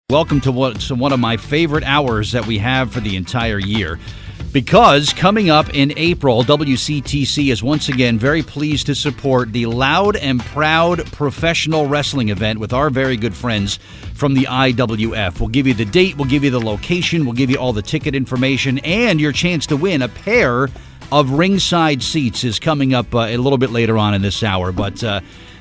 Welcome to what's one of my favorite hours that we have for the entire year. Because coming up in April, WCTC is once again very pleased to support the Loud and Proud professional wrestling event with our very good friends from the IWF. We'll give you the date, we'll give you the location, we'll give you all the ticket information, and your chance to win a pair of ringside seats is coming up a little bit later on in this hour. But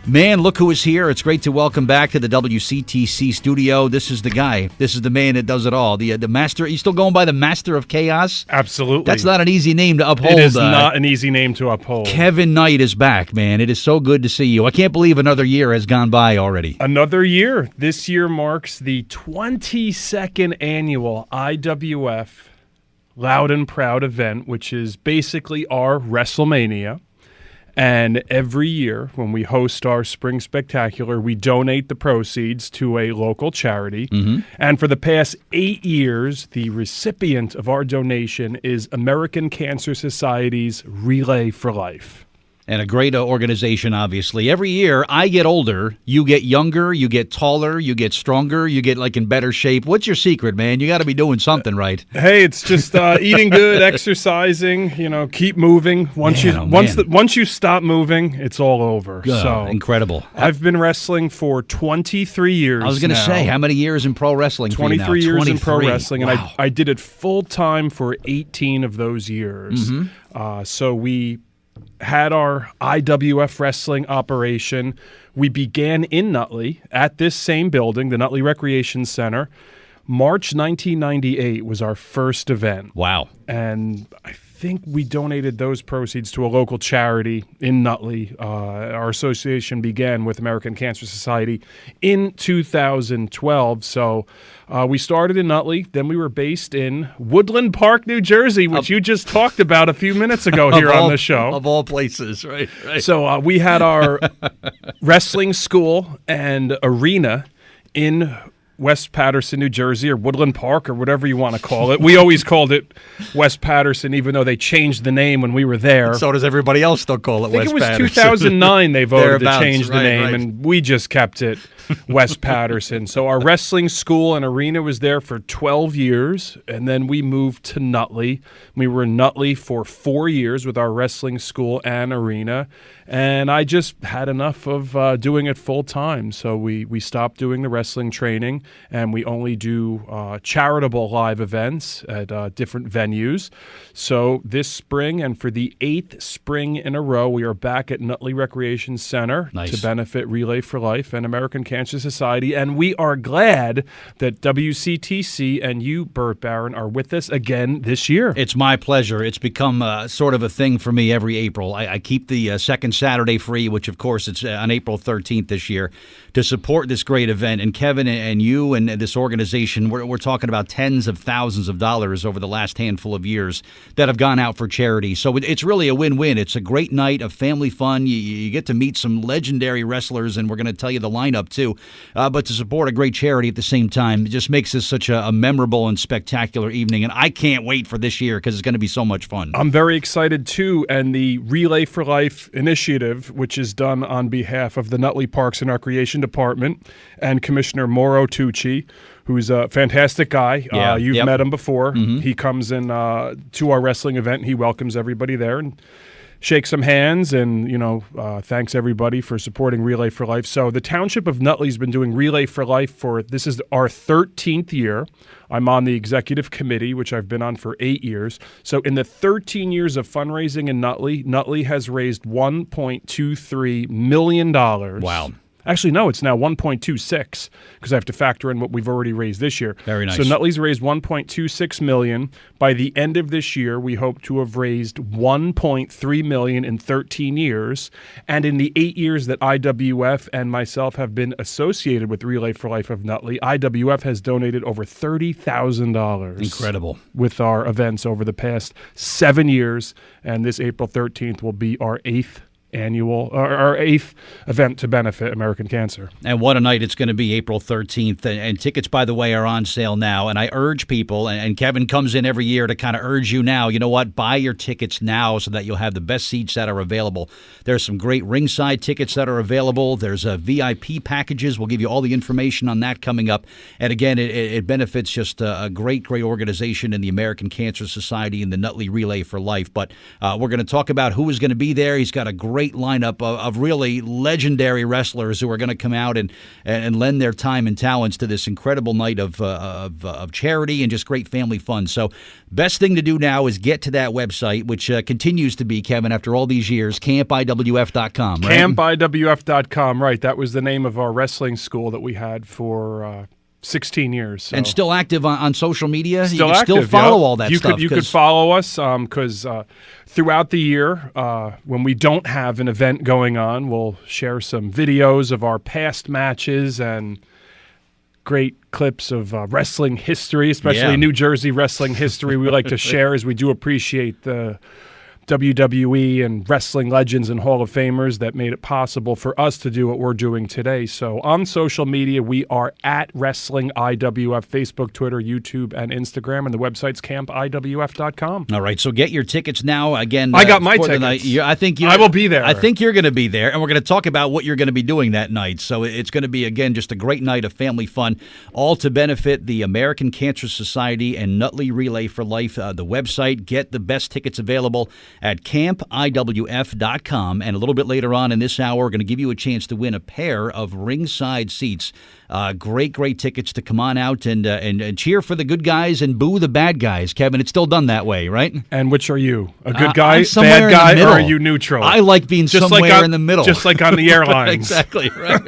man, look who is here. It's great to welcome back to the WCTC studio. This is the guy. This is the man that does it all. The master. He's still going by the Master of Chaos? Absolutely. That's not an easy name to uphold. It is not an easy name to uphold. Kevin Knight is back, man. It is so good to see you. I can't believe another year has gone by already. Another year. This year marks the 22nd annual IWF Loud and Proud event, which is basically our WrestleMania. And every year when we host our Spring Spectacular, we donate the proceeds to a local charity. Mm-hmm. And for the past 8 years, the recipient of our donation is American Cancer Society's Relay for Life. And a great organization, obviously. Every year, I get older, you get younger, you get taller, you get stronger, you get in better shape. What's your secret, man? You got to be doing something right. Hey, it's just eating good, exercising, keep moving. Once you stop moving, it's all over. So incredible. I've been wrestling for 23 years. I was going to say, how many years in pro wrestling? 23 years in pro wrestling, wow. And I did it full time for 18 of those years. Mm-hmm. So we had our IWF wrestling operation. We began in Nutley at this same building, the Nutley Recreation Center. March 1998 was our first event. Wow. And I think we donated those proceeds to a local charity in Nutley. Our association began with American Cancer Society in 2012. So we started in Nutley. Then we were based in Woodland Park, New Jersey, which you just talked about a few minutes ago here on the show. Of all places, right. So we had our wrestling school and arena in West Patterson, New Jersey, or Woodland Park, or whatever you want to call it. We always called it West Patterson, even though they changed the name when we were there. So does everybody else still call it West Patterson? I think it was 2009 they voted to change the name, and we just kept it West Patterson. So our wrestling school and arena was there for 12 years, and then we moved to Nutley. We were in Nutley for 4 years with our wrestling school and arena, and I just had enough of doing it full time. So we stopped doing the wrestling training, and we only do charitable live events at different venues. So this spring, and for the 8th spring in a row, we are back at Nutley Recreation Center to benefit Relay for Life and American Cancer Society. And we are glad that WCTC and you, Burt Barron, are with us again this year. It's my pleasure. It's become sort of a thing for me every April. I keep the second Saturday free, which of course it's on April 13th this year, to support this great event. And Kevin and you and this organization, we're talking about tens of thousands of dollars over the last handful of years that have gone out for charity. So it's really a win-win. It's a great night of family fun. You get to meet some legendary wrestlers, and we're going to tell you the lineup too. But to support a great charity at the same time, it just makes this such a memorable and spectacular evening. And I can't wait for this year because it's going to be so much fun. I'm very excited too. And the Relay for Life initiative, which is done on behalf of the Nutley Parks and Recreation Department and Commissioner Mauro Tucci, who's a fantastic guy. You've met him before. Mm-hmm. He comes in to our wrestling event, and he welcomes everybody there and shakes some hands and, thanks everybody for supporting Relay for Life. So the Township of Nutley's been doing Relay for Life this is our 13th year. I'm on the executive committee, which I've been on for 8 years. So in the 13 years of fundraising in Nutley has raised $1.23 million. Wow. Actually, no, it's now 1.26 because I have to factor in what we've already raised this year. Very nice. So Nutley's raised $1.26 million. By the end of this year, we hope to have raised $1.3 million in 13 years. And in the 8 years that IWF and myself have been associated with Relay for Life of Nutley, IWF has donated over $30,000. Incredible. With our events over the past 7 years. And this April 13th will be our 8th our 8th event to benefit American Cancer. And what a night it's going to be, April 13th. And tickets, by the way, are on sale now. And I urge people, and Kevin comes in every year to kind of urge you now, you know what, buy your tickets now so that you'll have the best seats that are available. There's some great ringside tickets that are available. There's VIP packages. We'll give you all the information on that coming up. And again, it benefits just a great organization in the American Cancer Society and the Nutley Relay for Life. But we're going to talk about who is going to be there. He's got a great lineup of really legendary wrestlers who are going to come out and lend their time and talents to this incredible night of charity and just great family fun. So best thing to do now is get to that website, which continues to be, Kevin, after all these years, campiwf.com, right? Campiwf.com, right. That was the name of our wrestling school that we had for 16 years. So. And still active on social media? Still you can active, still follow all that stuff. You could follow us because throughout the year, when we don't have an event going on, we'll share some videos of our past matches and great clips of wrestling history, especially New Jersey wrestling history we like to share, as we do appreciate the WWE and wrestling legends and Hall of Famers that made it possible for us to do what we're doing today. So on social media, we are at Wrestling IWF, Facebook, Twitter, YouTube, and Instagram, and the website's campiwf.com. All right, so get your tickets now. Again, I got my tickets. I will be there. I think you're going to be there, and we're going to talk about what you're going to be doing that night. So it's going to be, again, just a great night of family fun, all to benefit the American Cancer Society and Nutley Relay for Life. The website, get the best tickets available at campiwf.com. And a little bit later on in this hour, we're going to give you a chance to win a pair of ringside seats. Great tickets to come on out and cheer for the good guys and boo the bad guys. Kevin, it's still done that way, right? And which are you? A good guy, bad guy, or are you neutral? I like being just somewhere in the middle. Just like on the airlines. Exactly. Right.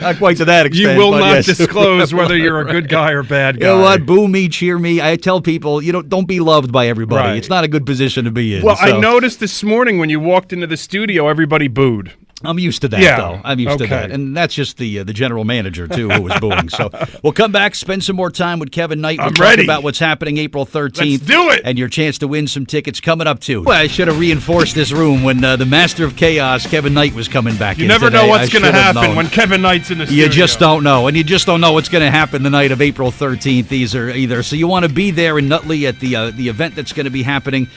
Not quite to that extent. You will not disclose whether you're a good guy or bad guy. You know what? Boo me, cheer me. I tell people, don't be loved by everybody. Right. It's not a good position to be in. Well, I noticed this morning when you walked into the studio, everybody booed. I'm used to that, though. I'm used to that. And that's just the general manager, too, who was booing. So we'll come back, spend some more time with Kevin Knight. We'll talk about what's happening April 13th. Let's do it! And your chance to win some tickets coming up, too. Well, I should have reinforced this room when the Master of Chaos, Kevin Knight, was coming back in. You never know what's going to happen when Kevin Knight's in the studio. You just don't know. And you just don't know what's going to happen the night of April 13th either. So you want to be there in Nutley at the event that's going to be happening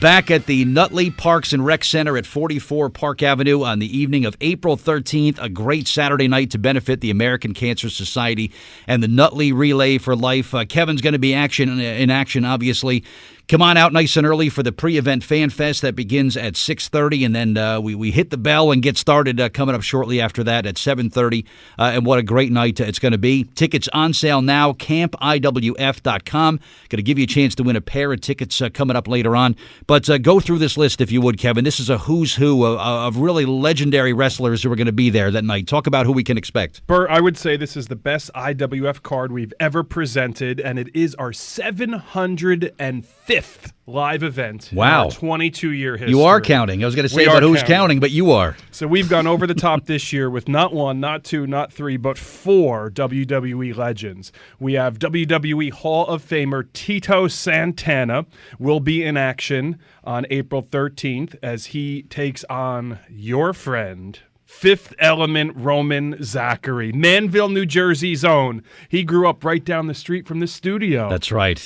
back at the Nutley Parks and Rec Center at 44 Park Avenue on the evening of April 13th, a great Saturday night to benefit the American Cancer Society and the Nutley Relay for Life. Kevin's going to be in action, obviously. Come on out nice and early for the pre-event Fan Fest that begins at 6:30, and then we hit the bell and get started coming up shortly after that at 7:30. And what a great night it's going to be. Tickets on sale now, campiwf.com. Going to give you a chance to win a pair of tickets coming up later on. But go through this list if you would, Kevin. This is a who's who of really legendary wrestlers who are going to be there that night. Talk about who we can expect. Bert, I would say this is the best IWF card we've ever presented, and it is our 705th live event. Wow. In our 22-year history. You are counting. I was going to say about who's counting, but you are. So we've gone over the top this year with not one, not two, not three, but 4 WWE legends. We have WWE Hall of Famer Tito Santana will be in action on April 13th as he takes on your friend, Fifth Element Roman Zachary, Manville, New Jersey's own. He grew up right down the street from the studio. That's right.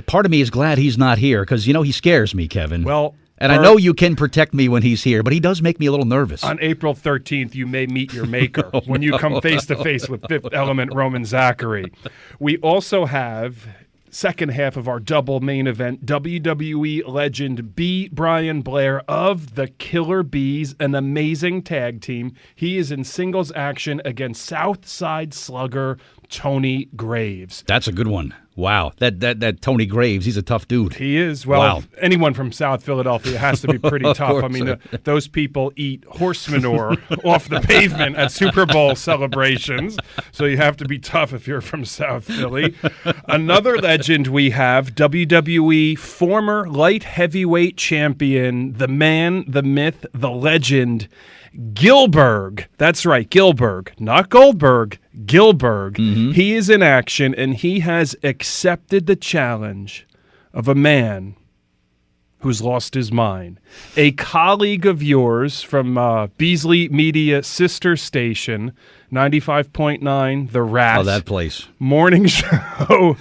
Part of me is glad he's not here because, he scares me, Kevin. Well, and I know you can protect me when he's here, but he does make me a little nervous. On April 13th, you may meet your maker when you come face-to-face with Fifth Element Roman Zachary. We also have second half of our double main event, WWE legend B. Brian Blair of the Killer Bees, an amazing tag team. He is in singles action against Southside Slugger Tony Graves. That's a good one. Wow. That Tony Graves, he's a tough dude. He is. Well, anyone from South Philadelphia has to be pretty tough. I mean, those people eat horse manure off the pavement at Super Bowl celebrations, so you have to be tough if you're from South Philly. Another legend we have, WWE former light heavyweight champion, the man, the myth, the legend, Gilberg. That's right, Gilberg, not Goldberg, Gilberg. Mm-hmm. He is in action, and he has accepted the challenge of a man who's lost his mind. A colleague of yours from Beasley Media sister station, 95.9, The Rat. Oh, that place. Morning show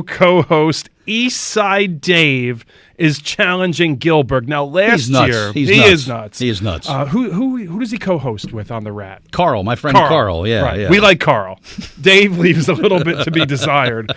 co-host Eastside Dave is challenging Gilbert. Now, last year, he is nuts. He is nuts. Who does he co-host with on The Rat? Carl, my friend Carl. Yeah, right. yeah. We like Carl. Dave leaves a little bit to be desired.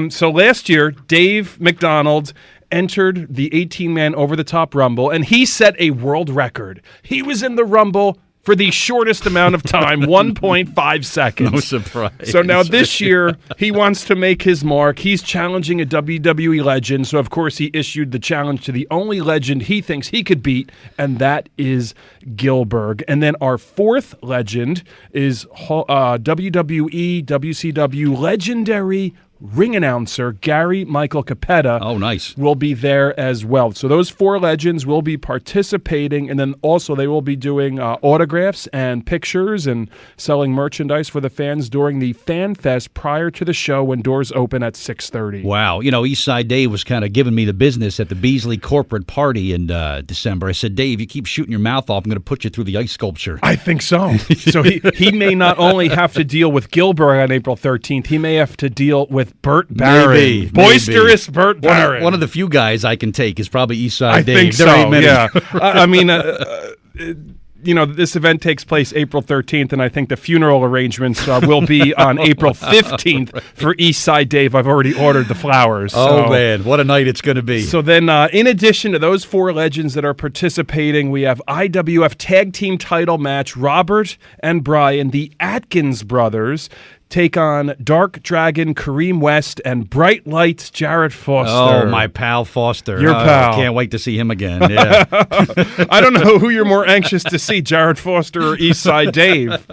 So last year, Dave McDonald entered the 18-man over-the-top Rumble, and he set a world record. He was in the Rumble for the shortest amount of time, 1.5 seconds. No surprise. So now this year, he wants to make his mark. He's challenging a WWE legend. So, of course, he issued the challenge to the only legend he thinks he could beat, and that is Gilbert. And then our fourth legend is WWE, WCW legendary ring announcer Gary Michael Capetta. Oh, nice. Will be there as well. So those four legends will be participating, and then also they will be doing autographs and pictures and selling merchandise for the fans during the Fan Fest prior to the show when doors open at 6:30. Wow. You know, Eastside Dave was kind of giving me the business at the Beasley corporate party in December. I said, Dave, you keep shooting your mouth off, I'm going to put you through the ice sculpture. I think so. So he may not only have to deal with Gilbert on April 13th, he may have to deal with Burt Barron. Boisterous Burt Barron. One of the few guys I can take is probably Eastside I Dave. think so, yeah. I mean, this event takes place April 13th, and I think the funeral arrangements will be on April 15th for Eastside Dave. I've already ordered the flowers. Oh, man. What a night it's going to be. So then, in addition to those four legends that are participating, we have IWF Tag Team title match. Robert and Brian, the Atkins brothers, take on Dark Dragon, Kareem West, and Bright Lights, Jarrett Foster. Oh, my pal Foster. Your pal. Can't wait to see him again. Yeah. I don't know who you're more anxious to see, Jarrett Foster or Eastside Dave.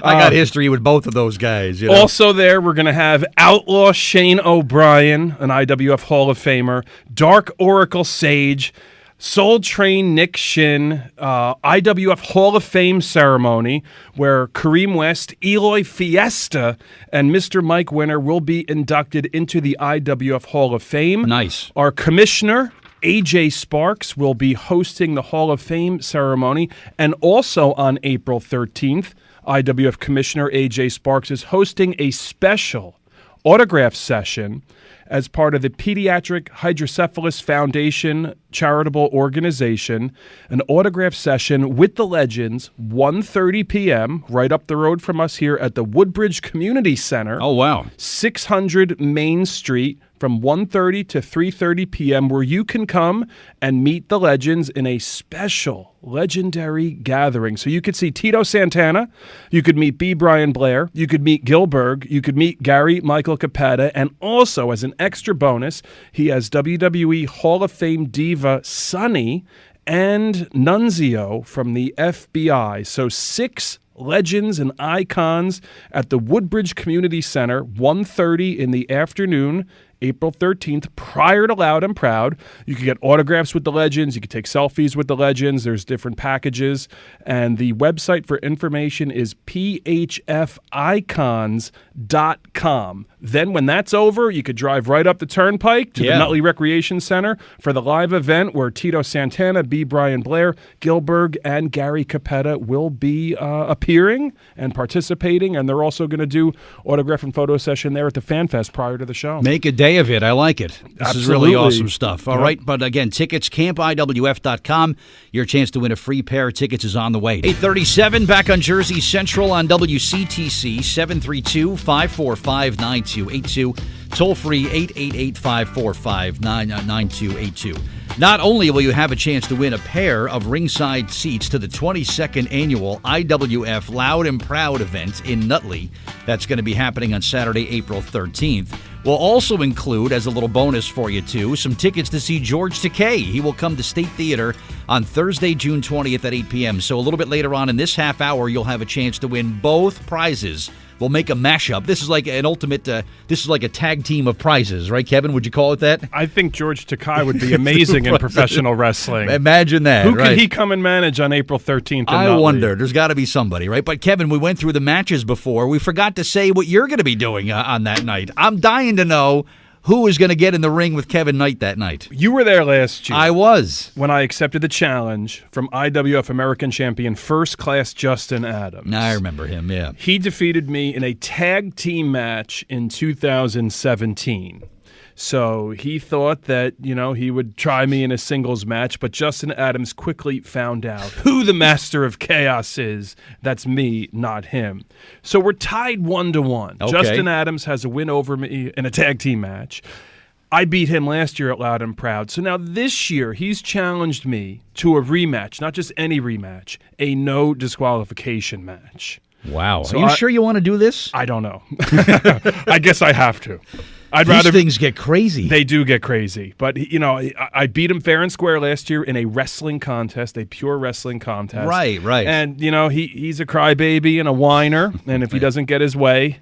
I got history with both of those guys. You know? Also there, we're going to have Outlaw Shane O'Brien, an IWF Hall of Famer, Dark Oracle Sage, Soul Train Nick Shin, IWF Hall of Fame ceremony where Kareem West, Eloy Fiesta, and Mr. Mike Winner will be inducted into the IWF Hall of Fame. Nice. Our commissioner, AJ Sparks, will be hosting the Hall of Fame ceremony. And also on April 13th, IWF Commissioner AJ Sparks is hosting a special autograph session as part of the Pediatric Hydrocephalus Foundation charitable organization, an autograph session with the legends, 1:30 p.m., right up the road from us here at the Woodbridge Community Center. Oh, wow. 600 Main Street from 1:30 to 3:30 p.m., where you can come and meet the legends in a special legendary gathering. So you could see Tito Santana, you could meet B. Brian Blair, you could meet Gilbert, you could meet Gary Michael Capetta, and also as an extra bonus, he has WWE Hall of Fame diva Sunny and Nunzio from the FBI. So 6 legends and icons at the Woodbridge Community Center, 1:30 in the afternoon, April 13th, prior to Loud and Proud. You can get autographs with the legends. You can take selfies with the legends. There's different packages. And the website for information is phficons.com. Then when that's over, you could drive right up the Turnpike to the Nutley Recreation Center for the live event where Tito Santana, B. Brian Blair, Gilbert, and Gary Capetta will be appearing and participating. And they're also going to do autograph and photo session there at the Fan Fest prior to the show. Make a day of it. I like it. This Absolutely. is really awesome stuff. All right, but again, tickets, campiwf.com. Your chance to win a free pair of tickets is on the way. 8:37 back on Jersey Central on WCTC, 732-545-9282. Toll free 888-545-9282. Not only will you have a chance to win a pair of ringside seats to the 22nd annual IWF Loud and Proud event in Nutley, that's going to be happening on Saturday, April 13th. We'll also include, as a little bonus for you, too, some tickets to see George Takei. He will come to State Theater on Thursday, June 20th at 8 p.m. So a little bit later on in this half hour, you'll have a chance to win both prizes. We'll make a mashup. This is like an ultimate, this is like a tag team of prizes, right, Kevin? Would you call it that? I think George Takei would be amazing in professional wrestling. Imagine that, Who right? could he come and manage on April 13th? I wonder. There's got to be somebody, right? But, Kevin, we went through the matches before. We forgot to say what you're going to be doing on that night. I'm dying to know who is going to get in the ring with Kevin Knight that night. You were there last year. I was. When I accepted the challenge from IWF American Champion First Class Justin Adams. I remember him, yeah. He defeated me in a tag team match in 2017. So he thought that, he would try me in a singles match, but Justin Adams quickly found out who the Master of Chaos is. That's me, not him. So we're tied 1-1. Okay. Justin Adams has a win over me in a tag team match. I beat him last year at Loud and Proud. So now this year, he's challenged me to a rematch, not just any rematch, a no disqualification match. Wow. So Are you sure you want to do this? I don't know. I guess I have to. These things get crazy. They do get crazy. But, I beat him fair and square last year in a wrestling contest, a pure wrestling contest. Right. And, he's a crybaby and a whiner. And if he doesn't get his way,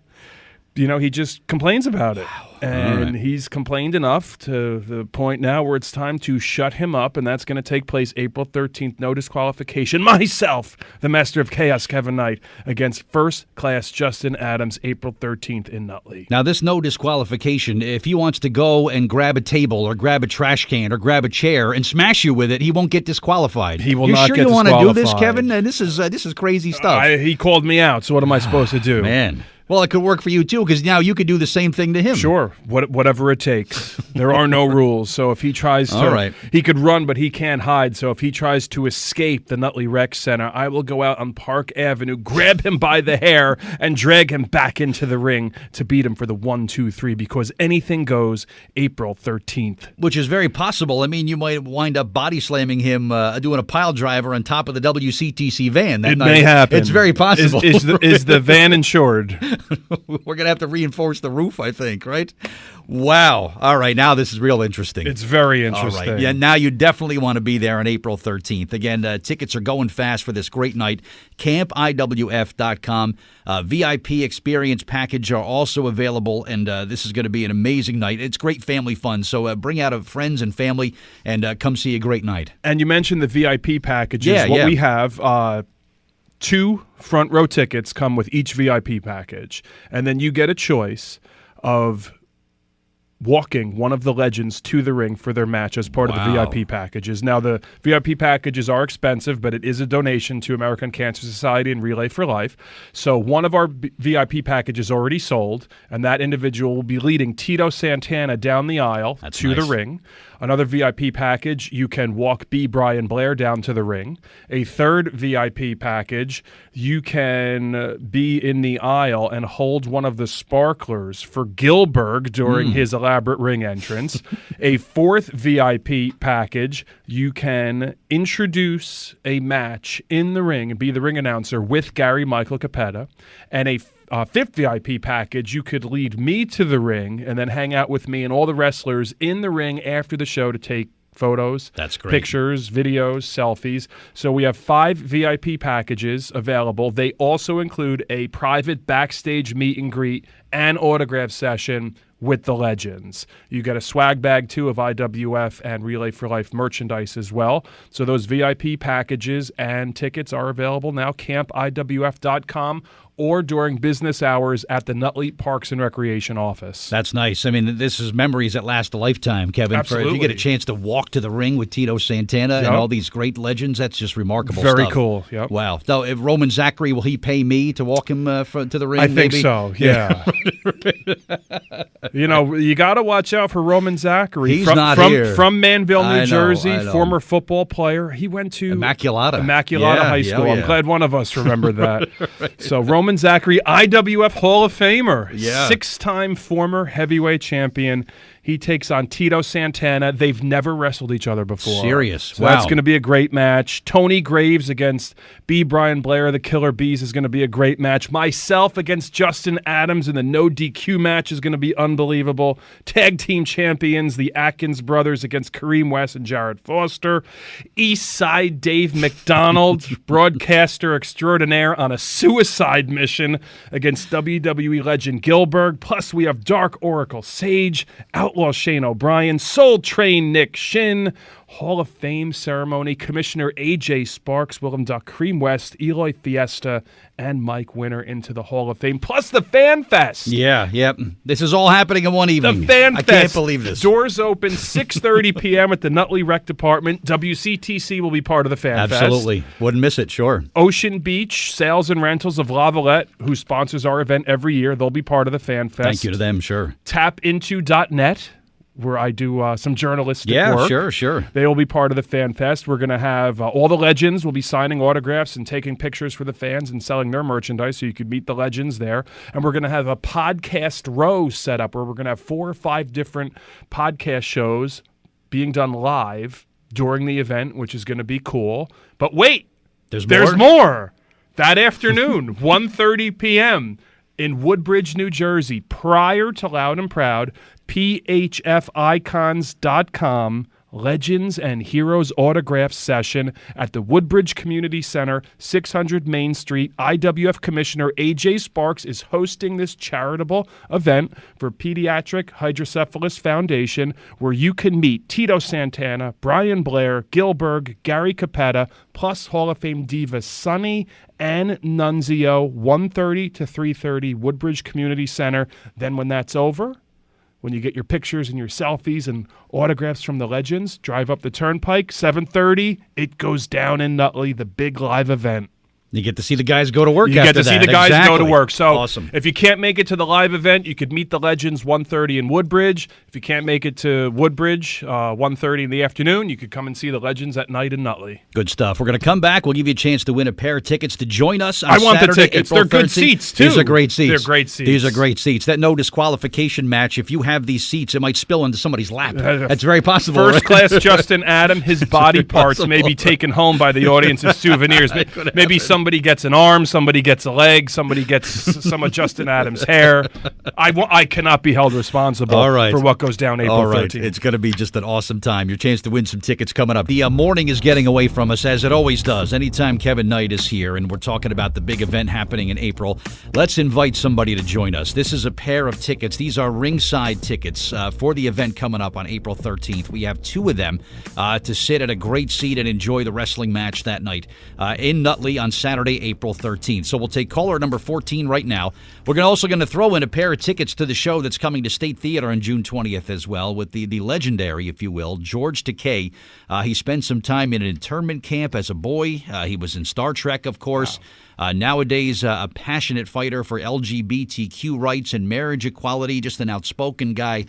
he just complains about it. Wow. And he's complained enough to the point now where it's time to shut him up, and that's going to take place April 13th. No disqualification. Myself, the Master of Chaos, Kevin Knight, against First Class Justin Adams, April 13th in Nutley. Now, this no disqualification, if he wants to go and grab a table or grab a trash can or grab a chair and smash you with it, he won't get disqualified. He will not get disqualified. You sure you want to do this, Kevin? This is crazy stuff. He called me out, so what am I supposed to do? Man. Well, it could work for you, too, because now you could do the same thing to him. Sure, whatever it takes. There are no rules, so if he tries to, he could run, but he can't hide. So if he tries to escape the Nutley Rec Center, I will go out on Park Avenue, grab him by the hair, and drag him back into the ring to beat him for the 1, 2, 3, because anything goes April 13th. Which is very possible. I mean, you might wind up body slamming him, doing a pile driver on top of the WCTC van that night. It may happen. It's very possible. Is the van insured? We're going to have to reinforce the roof, I think, right? Wow. All right, now this is real interesting. It's very interesting. All right. Yeah, now you definitely want to be there on April 13th. Again, tickets are going fast for this great night. CampIWF.com. VIP experience package are also available, and this is going to be an amazing night. It's great family fun, so bring out friends and family and come see a great night. And you mentioned the VIP packages. We have 2 front row tickets come with each VIP package, and then you get a choice of walking one of the legends to the ring for their match as part of the VIP packages. Now, the VIP packages are expensive, but it is a donation to American Cancer Society and Relay for Life. So one of our VIP packages already sold, and that individual will be leading Tito Santana down the aisle to the ring. Another VIP package, you can walk B. Brian Blair down to the ring. A third VIP package, you can be in the aisle and hold one of the sparklers for Gilbert during his elaborate ring entrance. A fourth VIP package, you can introduce a match in the ring and be the ring announcer with Gary Michael Capetta. And a fifth VIP package, you could lead me to the ring and then hang out with me and all the wrestlers in the ring after the show to take photos, that's great, pictures, videos, selfies. So we have 5 VIP packages available. They also include a private backstage meet and greet and autograph session with the legends. You get a swag bag, too, of IWF and Relay for Life merchandise as well. So those VIP packages and tickets are available now, campiwf.com, or during business hours at the Nutley Parks and Recreation office. That's nice. I mean, this is memories that last a lifetime, Kevin. Absolutely. If you get a chance to walk to the ring with Tito Santana and all these great legends, that's just remarkable stuff. Very stuff. Cool. Yep. Wow. So if Roman Zachary, will he pay me to walk him to the ring? I think so, yeah. You got to watch out for Roman Zachary. He's not here. From Manville, New Jersey, former football player. He went to Immaculata High School. I'm glad one of us remembered that. Right. So Roman Zachary, IWF Hall of Famer, 6-time former heavyweight champion. He takes on Tito Santana. They've never wrestled each other before. Serious. So that's going to be a great match. Tony Graves against B. Brian Blair, the Killer Bees, is going to be a great match. Myself against Justin Adams in the no DQ match is going to be unbelievable. Tag team champions, the Atkins brothers against Kareem West and Jared Foster. East Side Dave McDonald, broadcaster extraordinaire on a suicide mission against WWE legend Gilbert. Plus, we have Dark Oracle Sage, Outlaw Shane O'Brien, Soul Train Nick Shin, Hall of Fame ceremony, Commissioner A.J. Sparks, Willem Duck, Cream West, Eloy Fiesta, and Mike Winter into the Hall of Fame, plus the Fan Fest. Yeah, yep. This is all happening in one evening. The Fan Fest. I can't believe this. Doors open 6:30 p.m. at the Nutley Rec Department. WCTC will be part of the Fan Fest. Absolutely. Wouldn't miss it, sure. Ocean Beach Sales and Rentals of Lavalette, who sponsors our event every year, they'll be part of the Fan Fest. Thank you to them, sure. Tapinto.net, where I do some journalistic work. Yeah, sure. They will be part of the Fan Fest. We're going to have all the legends will be signing autographs and taking pictures for the fans and selling their merchandise, so you can meet the legends there. And we're going to have a podcast row set up where we're going to have 4 or 5 different podcast shows being done live during the event, which is going to be cool. But wait, there's more. That afternoon, 1:30 p.m., in Woodbridge, New Jersey, prior to Loud and Proud, phficons.com, Legends and Heroes Autograph Session at the Woodbridge Community Center, 600 Main Street. IWF Commissioner A.J. Sparks is hosting this charitable event for Pediatric Hydrocephalus Foundation, where you can meet Tito Santana, Brian Blair, Gilberg, Gary Capetta, plus Hall of Fame diva Sonny and Nunzio, 1:30 to 3:30, Woodbridge Community Center. Then when that's over, when you get your pictures and your selfies and autographs from the legends, drive up the Turnpike, 7:30, it goes down in Nutley, the big live event. You get to see the guys go to work after that. You get to see the guys go to work. So awesome. If you can't make it to the live event, you could meet the legends 1:30 in Woodbridge. If you can't make it to Woodbridge 1:30 in the afternoon, you could come and see the legends at night in Nutley. Good stuff. We're going to come back. We'll give you a chance to win a pair of tickets to join us on I want Saturday, the tickets. April They're good 13th. seats, too. These are great seats. They're great seats. These are great seats. That no disqualification match, if you have these seats, it might spill into somebody's lap. That's very possible. First class Justin Adam, his body parts may be taken home by the audience as souvenirs. Maybe somebody gets an arm, somebody gets a leg, somebody gets some of Justin Adams' hair. I cannot be held responsible for what goes down April 13th. It's going to be just an awesome time. Your chance to win some tickets coming up. The morning is getting away from us, as it always does. Anytime Kevin Knight is here and we're talking about the big event happening in April, let's invite somebody to join us. This is a pair of tickets. These are ringside tickets for the event coming up on April 13th. We have 2 of them to sit at a great seat and enjoy the wrestling match that night in Nutley on Saturday, April 13th. So we'll take caller number 14 right now. We're also going to throw in a pair of tickets to the show that's coming to State Theater on June 20th as well, with the legendary, if you will, George Takei. He spent some time in an internment camp as a boy. He was in Star Trek, of course. Wow. Nowadays, a passionate fighter for LGBTQ rights and marriage equality, just an outspoken guy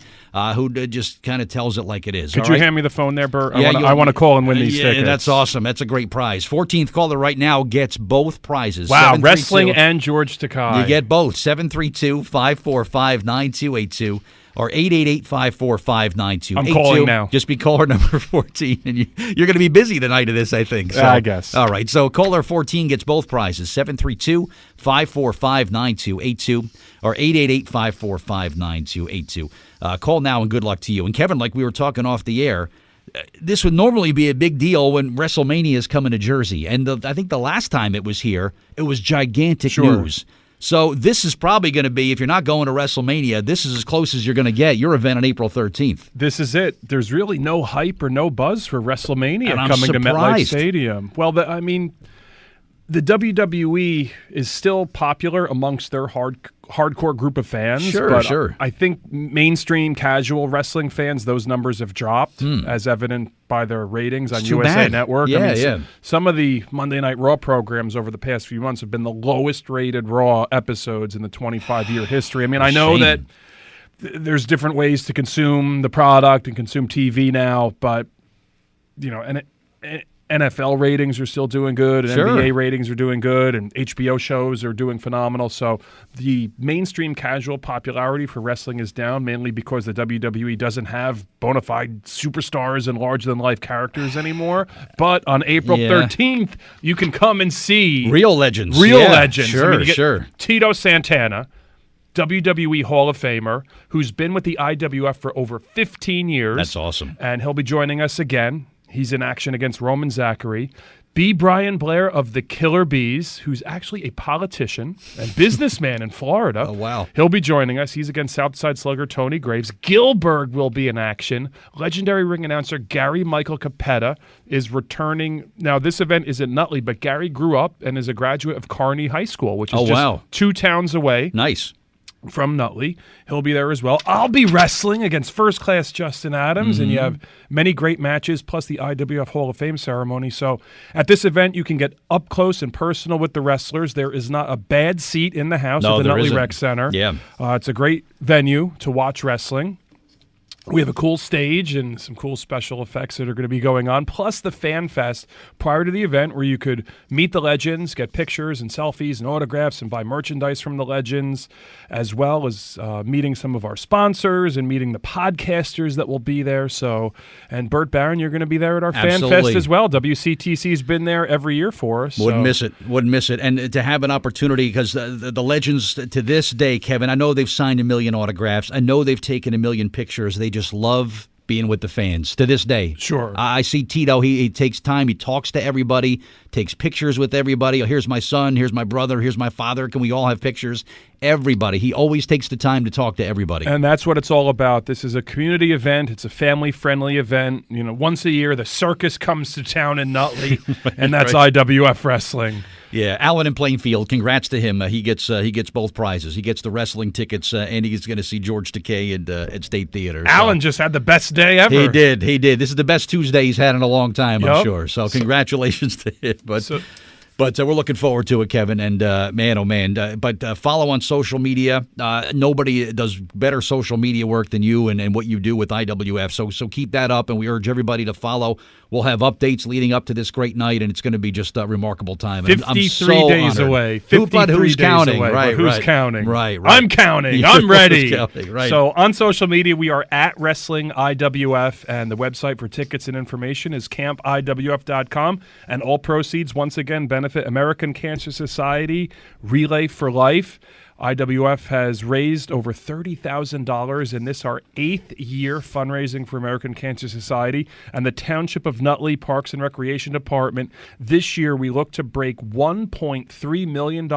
who just kind of tells it like it is. Could you hand me the phone there, Bert? I want to call and win these tickets. That's awesome. That's a great prize. 14th caller right now gets both prizes. Wow, wrestling and George Takei. You get both. 732-545-9282. Or 888-545-9282. I'm calling now. Just be caller number 14. And you're going to be busy the night of this, I think. So, I guess. All right. So caller 14 gets both prizes. 732-545-9282 or 888-545-9282. Call now and good luck to you. And Kevin, like we were talking off the air, this would normally be a big deal when WrestleMania is coming to Jersey. And I think the last time it was here, it was gigantic news. So this is probably going to be, if you're not going to WrestleMania, this is as close as you're going to get your event on April 13th. This is it. There's really no hype or no buzz for WrestleMania coming to MetLife Stadium. Well, the WWE is still popular amongst their hardcore group of fans. Sure. I think mainstream casual wrestling fans, those numbers have dropped, as evident by their ratings on USA Network. Some of the Monday Night Raw programs over the past few months have been the lowest rated Raw episodes in the 25-year history. I mean, I know that there's different ways to consume the product and consume TV now, but NFL ratings are still doing good, and NBA ratings are doing good, and HBO shows are doing phenomenal. So the mainstream casual popularity for wrestling is down, mainly because the WWE doesn't have bona fide superstars and larger-than-life characters anymore. But on April 13th, you can come and see real legends. Sure. Tito Santana, WWE Hall of Famer, who's been with the IWF for over 15 years. That's awesome. And he'll be joining us again. He's in action against Roman Zachary. B. Brian Blair of the Killer Bees, who's actually a politician and businessman in Florida. Oh, wow. He'll be joining us. He's against Southside Slugger Tony Graves. Gilbert will be in action. Legendary ring announcer Gary Michael Capetta is returning. Now, this event is in Nutley, but Gary grew up and is a graduate of Kearney High School, which is just 2 towns away. Nice. From Nutley. He'll be there as well. I'll be wrestling against first-class Justin Adams, and you have many great matches, plus the IWF Hall of Fame ceremony. So at this event, you can get up close and personal with the wrestlers. There is not a bad seat in the house at the Nutley Rec Center. Yeah. It's a great venue to watch wrestling. We have a cool stage and some cool special effects that are going to be going on, plus the Fan Fest prior to the event where you could meet the legends, get pictures and selfies and autographs and buy merchandise from the legends, as well as meeting some of our sponsors and meeting the podcasters that will be there. So, and Bert Barron, you're going to be there at our Fan Fest as well. WCTC's been there every year for us. Wouldn't miss it. And to have an opportunity, because the legends to this day, Kevin, I know they've signed 1 million autographs. I know they've taken 1 million pictures. They just love being with the fans to this day. Sure. I see Tito. He takes time. He talks to everybody, takes pictures with everybody. Oh, here's my son. Here's my brother. Here's my father. Can we all have pictures? Everybody. He always takes the time to talk to everybody. And that's what it's all about. This is a community event. It's a family-friendly event. You know, once a year, the circus comes to town in Nutley, and that's right. IWF Wrestling. Yeah, Alan in Plainfield, congrats to him. He gets both prizes. He gets the wrestling tickets, and he's going to see George Takei at State Theater. Alan just had the best day ever. He did. This is the best Tuesday he's had in a long time, I'm sure. So congratulations to him. But we're looking forward to it, Kevin. And man, oh man. But follow on social media. Nobody does better social media work than you and what you do with IWF. So keep that up, and we urge everybody to follow. We'll have updates leading up to this great night, and it's going to be just a remarkable time. 53 days away. 53 who's counting? Away, right, who's counting? Right. I'm counting. I'm ready. Counting, right. So on social media, we are at Wrestling IWF, and the website for tickets and information is campiwf.com. And all proceeds, once again, benefit American Cancer Society, Relay for Life. IWF has raised over $30,000 in this, our 8th year fundraising for American Cancer Society and the Township of Nutley Parks and Recreation Department. This year, we look to break $1.3 million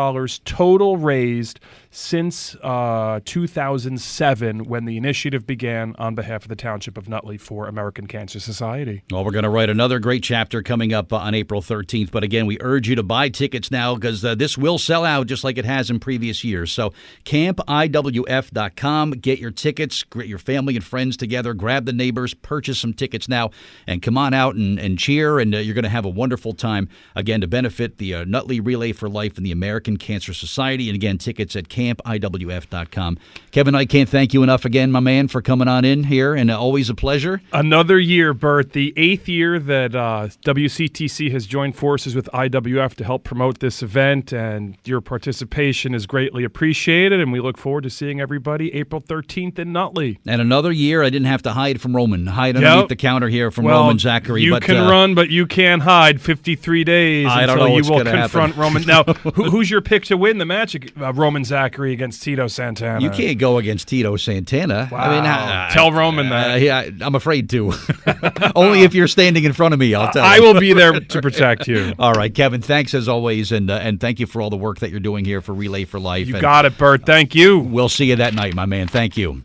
total raised since 2007, when the initiative began on behalf of the Township of Nutley for American Cancer Society. Well, we're going to write another great chapter coming up on April 13th. But again, we urge you to buy tickets now, because this will sell out just like it has in previous years. So campiwf.com, get your tickets, get your family and friends together, grab the neighbors, purchase some tickets now, and come on out and cheer, and you're going to have a wonderful time, again, to benefit the Nutley Relay for Life and the American Cancer Society. And again, tickets at campiwf.com. Kevin, I can't thank you enough again, my man, for coming on in here, and always a pleasure. Another year, Bert, the 8th year that WCTC has joined forces with IWF to help promote this event, and your participation is greatly appreciated, and we look forward to seeing everybody April 13th in Nutley. And another year, I didn't have to hide from Roman, underneath the counter here from Roman Zachary. You can run, but you can't hide 53 days I don't until know you what's will gonna confront happen. Roman. Now, who's your pick to win the match, Roman Zachary against Tito Santana? You can't go against Tito Santana. Wow. I mean, tell Roman that. Yeah, I'm afraid to. Only if you're standing in front of me, I'll tell you. I will be there to protect you. All right, Kevin, thanks as always, and thank you for all the work that you're doing here for Relay for Life. You got it, Bert. Thank you. We'll see you that night, my man. Thank you.